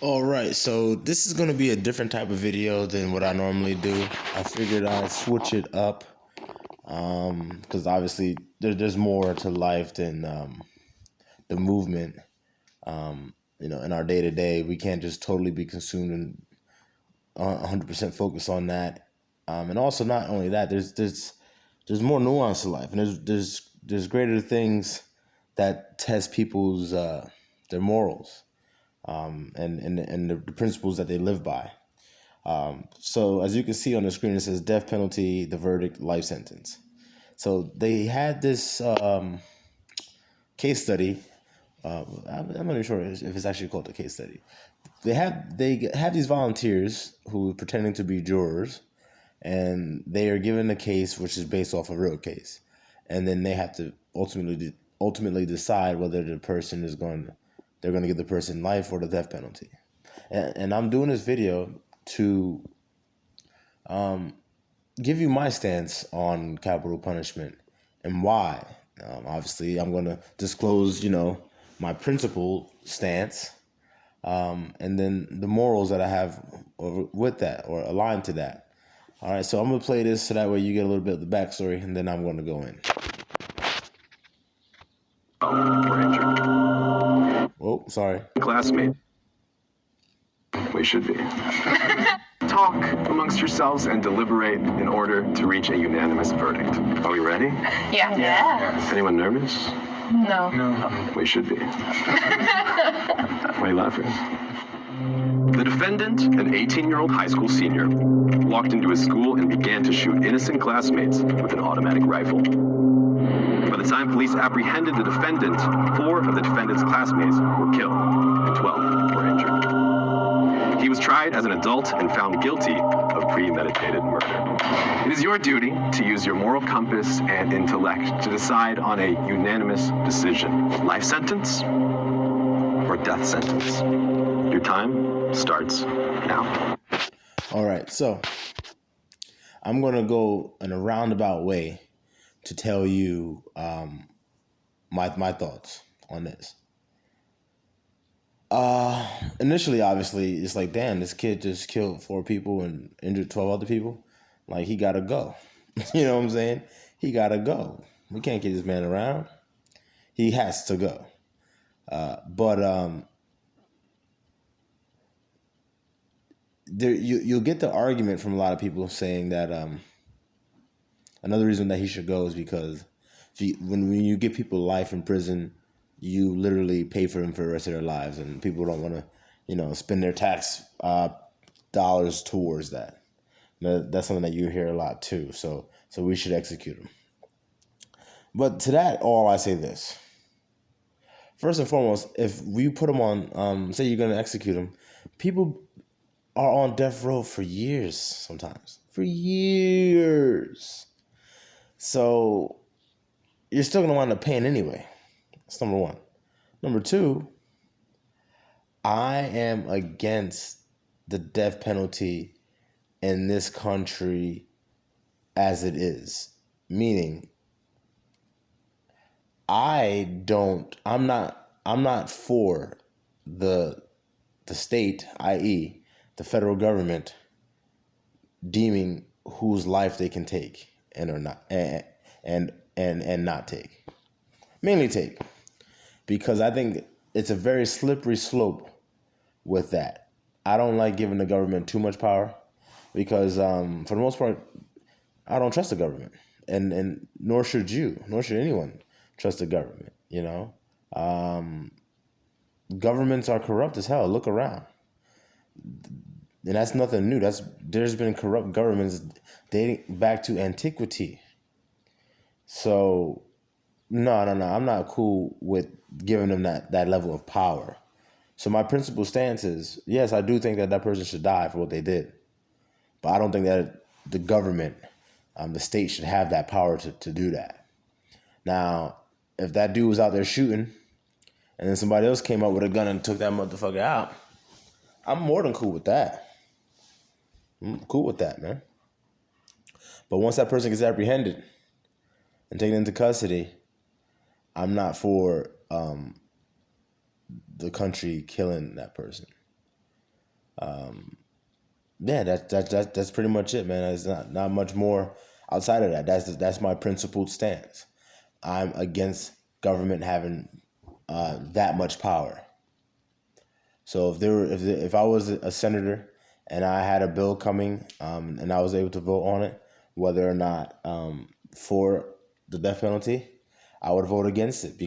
All right, so this is going to be a different type of video than what I normally do. I figured I'd switch it up because obviously there's more to life than the movement. In our day to day, we can't just totally be consumed and 100% focus on that. And also, not only that, there's more nuance to life, and there's greater things that test people's their morals and the principles that they live by. So as you can see on the screen, it says death penalty, the verdict, life sentence. So they had this case study. I'm not even sure if it's actually called a case study. They have these volunteers who are pretending to be jurors, and they are given a case which is based off a real case, and then they have to ultimately decide whether they're going to give the person life or the death penalty. And I'm doing this video to give you my stance on capital punishment and why. Obviously, I'm going to disclose, my principle stance, and then the morals that I have with that or aligned to that. All right, so I'm going to play this so that way you get a little bit of the backstory, and then I'm going to go in. Oh, sorry. Classmate. We should be. Talk amongst yourselves and deliberate in order to reach a unanimous verdict. Are we ready? Yeah. Anyone nervous? No. We should be. Why are you laughing? The defendant, an 18-year-old high school senior, walked into his school and began to shoot innocent classmates with an automatic rifle. By the time police apprehended the defendant, 4 of the defendant's classmates were killed and 12 were injured. He was tried as an adult and found guilty of premeditated murder. It is your duty to use your moral compass and intellect to decide on a unanimous decision. Life sentence or death sentence. Your time starts now. All right, so I'm going to go in a roundabout way to tell you my thoughts on this. Initially, obviously, it's like, damn, this kid just killed 4 people and injured 12 other people. Like, he got to go. You know what I'm saying? He got to go. We can't keep this man around. He has to go. But you'll get the argument from a lot of people saying that another reason that he should go is because when you give people life in prison, you literally pay for them for the rest of their lives, and people don't want to, spend their tax dollars towards that. That's something that you hear a lot too. So we should execute them. But to that, all I say this: first and foremost, if we put them on, say you're going to execute them, people are on death row for years, sometimes for years. So you're still going to wind up paying anyway. That's number one. Number two, I am against the death penalty in this country as it is. Meaning, I'm not for the state, i.e., the federal government, deeming whose life they can take and or not and not take. Mainly take. Because I think it's a very slippery slope with that. I don't like giving the government too much power because for the most part, I don't trust the government. And nor should anyone trust the government, Governments are corrupt as hell. Look around. And that's nothing new. There's been corrupt governments dating back to antiquity. So no, I'm not cool with giving them that level of power. So my principal stance is, yes, I do think that person should die for what they did. But I don't think that the government, the state should have that power to do that. Now, if that dude was out there shooting and then somebody else came up with a gun and took that motherfucker out, I'm more than cool with that. I'm cool with that, man. But once that person gets apprehended and taken into custody, I'm not for the country killing that person. Yeah, that's pretty much it, man. It's not much more outside of that. That's my principled stance. I'm against government having that much power. So if I was a senator and I had a bill coming and I was able to vote on it, whether or not for the death penalty, I would vote against it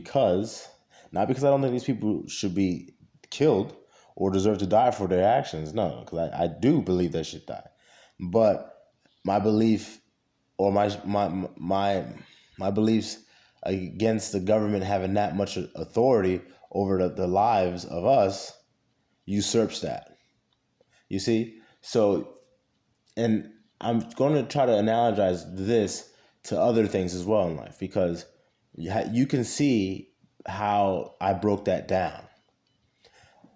not because I don't think these people should be killed or deserve to die for their actions. No, because I do believe they should die. But my belief or my beliefs against the government having that much authority over the lives of us usurps that. You see? So, and I'm going to try to analogize this to other things as well in life, because you can see how I broke that down.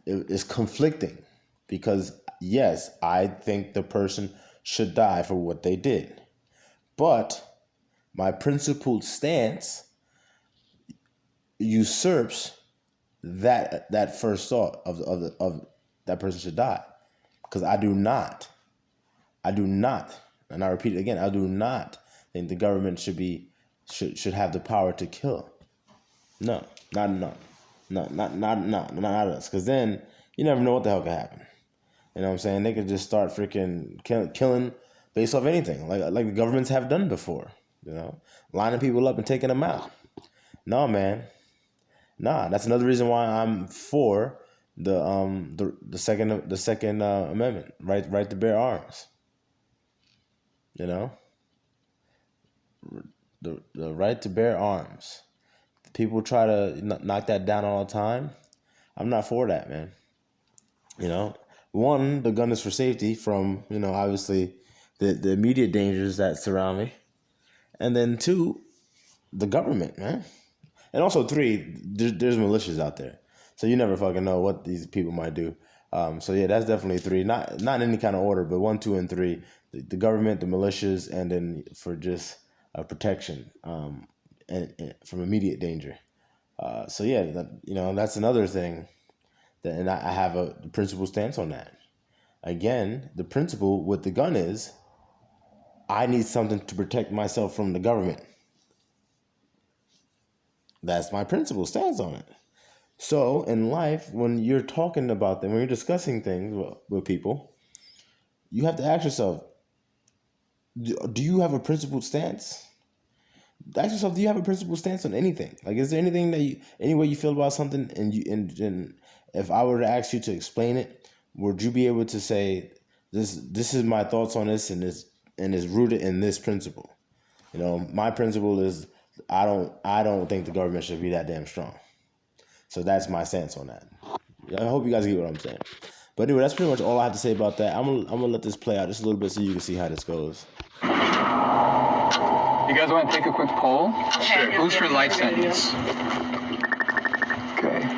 It's conflicting because, yes, I think the person should die for what they did. But my principled stance usurps that first thought of that person should die, because I do not, and I repeat it again, I do not think the government should have the power to kill. No, not us, because then you never know what the hell could happen. You know what I'm saying? They could just start freaking killing based off anything, like the governments have done before. You know, lining people up and taking them out. No, man. Nah, that's another reason why I'm for the second amendment, right to bear arms. You know, the right to bear arms. People try to knock that down all the time. I'm not for that, man. You know, one, the gun is for safety from, obviously the immediate dangers that surround me, and then two, the government, man. And also three, there's militias out there, so you never fucking know what these people might do. So yeah, that's definitely three. Not in any kind of order, but 1, 2, and 3: the government, the militias, and then for just protection and from immediate danger. So yeah, that's another thing and I have a principle stance on that. Again, the principle with the gun is I need something to protect myself from the government. That's my principle stance on it. So in life, when you're talking about them, when you're discussing things with people, you have to ask yourself, do you have a principled stance? Ask yourself, do you have a principled stance on anything? Like, is there anything any way you feel about something, and if I were to ask you to explain it, would you be able to say, this is my thoughts on this, and is rooted in this principle? My principle is I don't think the government should be that damn strong. So that's my stance on that. I hope you guys get what I'm saying. But anyway, that's pretty much all I have to say about that. I'm gonna let this play out just a little bit so you can see how this goes. You guys want to take a quick poll? Sure. Who's for life sentence? Okay.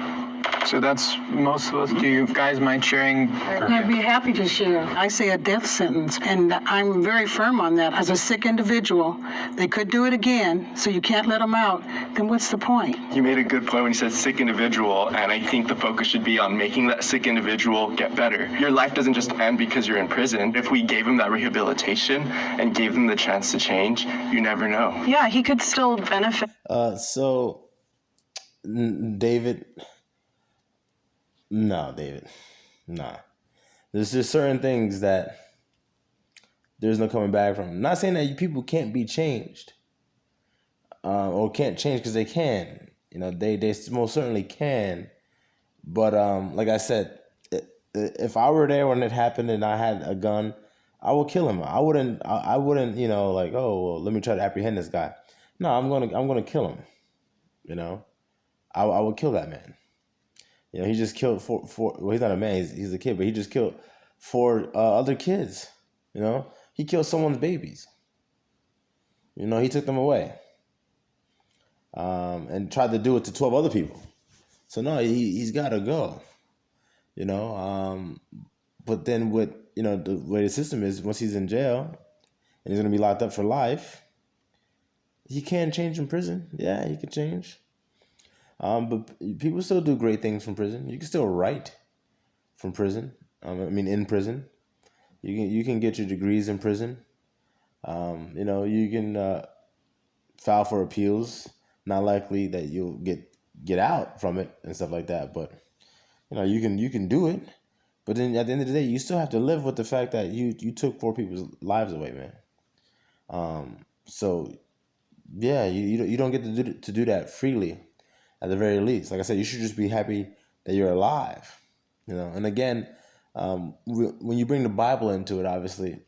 So that's most of us. Do you guys mind sharing? I'd be happy to share. I say a death sentence, and I'm very firm on that. As a sick individual, they could do it again, so you can't let them out. Then what's the point? You made a good point when you said sick individual, and I think the focus should be on making that sick individual get better. Your life doesn't just end because you're in prison. If we gave him that rehabilitation and gave him the chance to change, you never know. Yeah, he could still benefit. So, David... No, David. Nah. There's just certain things that there's no coming back from. I'm not saying that people can't be changed or can't change, because they can. They most certainly can. But like I said, if I were there when it happened and I had a gun, I would kill him. I wouldn't like, oh, well, let me try to apprehend this guy. No, I'm gonna kill him. I would kill that man. He just killed four. Well, he's not a man. He's a kid, but he just killed 4 other kids. He killed someone's babies. He took them away, and tried to do it to 12 other people. So no, he's got to go. But then with the way the system is, once he's in jail and he's gonna be locked up for life, he can change in prison. Yeah, he could change. But people still do great things from prison. You can still write from prison. In prison. You can get your degrees in prison. You can file for appeals. Not likely that you'll get out from it and stuff like that, but you can do it. But then at the end of the day, you still have to live with the fact that you took 4 people's lives away, man. So yeah, you don't get to do that freely. At the very least, like I said, you should just be happy that you're alive. And again, when you bring the Bible into it, obviously,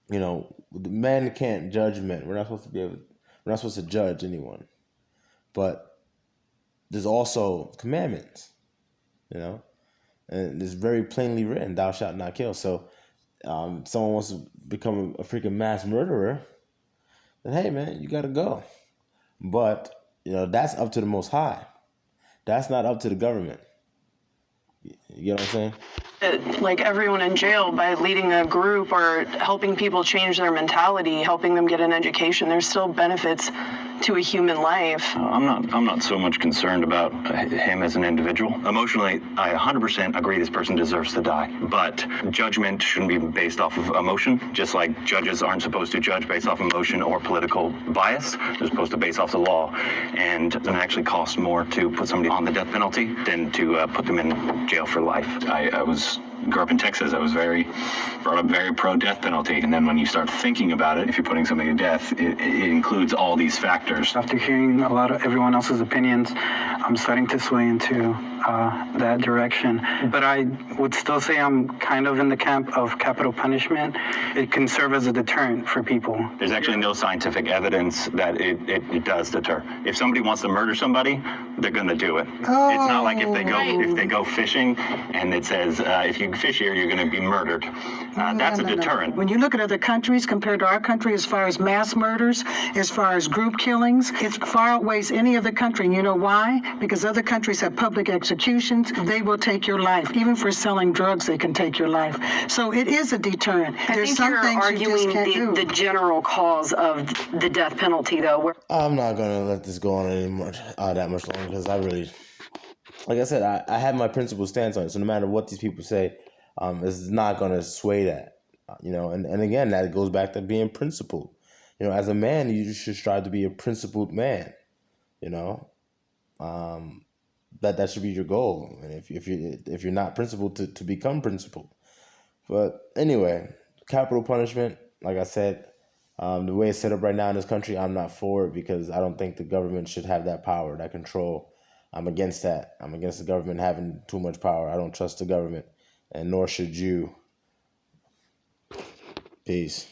men can't judge men. We're not supposed to judge anyone. But there's also commandments, and it's very plainly written, "Thou shalt not kill." So, someone wants to become a freaking mass murderer, then hey, man, you gotta go. But that's up to the Most High. That's not up to the government. You get what I'm saying? Like everyone in jail, by leading a group or helping people change their mentality, helping them get an education, there's still benefits to a human life. I'm not so much concerned about him as an individual. Emotionally, I 100% agree this person deserves to die. But judgment shouldn't be based off of emotion, just like judges aren't supposed to judge based off emotion or political bias. They're supposed to base off the law. And it actually costs more to put somebody on the death penalty than to put them in jail for life. I grew up in Texas. I was brought up very pro-death penalty. And then when you start thinking about it, if you're putting somebody to death, it includes all these factors. After hearing a lot of everyone else's opinions, I'm starting to sway into that direction. But I would still say I'm kind of in the camp of capital punishment. It can serve as a deterrent for people. There's actually no scientific evidence that it does deter. If somebody wants to murder somebody, they're going to do it. It's not like if they go fishing and it says if you fish here, you're going to be murdered. That's a deterrent. When you look at other countries compared to our country, as far as mass murders, as far as group killings, it far outweighs any other country. And you know why? Because other countries have public executions. They will take your life. Even for selling drugs, they can take your life. So it is a deterrent. I think you're arguing the general cause of the death penalty, though. I'm not going to let this go on anymore that much longer because I really, like I said, I have my principled stance on it. So no matter what these people say, it's not going to sway that. And again, that goes back to being principled. As a man, you should strive to be a principled man. That should be your goal. And if you're not principled, to become principled. But anyway, capital punishment, like I said, the way it's set up right now in this country, I'm not for it because I don't think the government should have that power, that control. I'm against that. I'm against the government having too much power. I don't trust the government, and nor should you. Peace.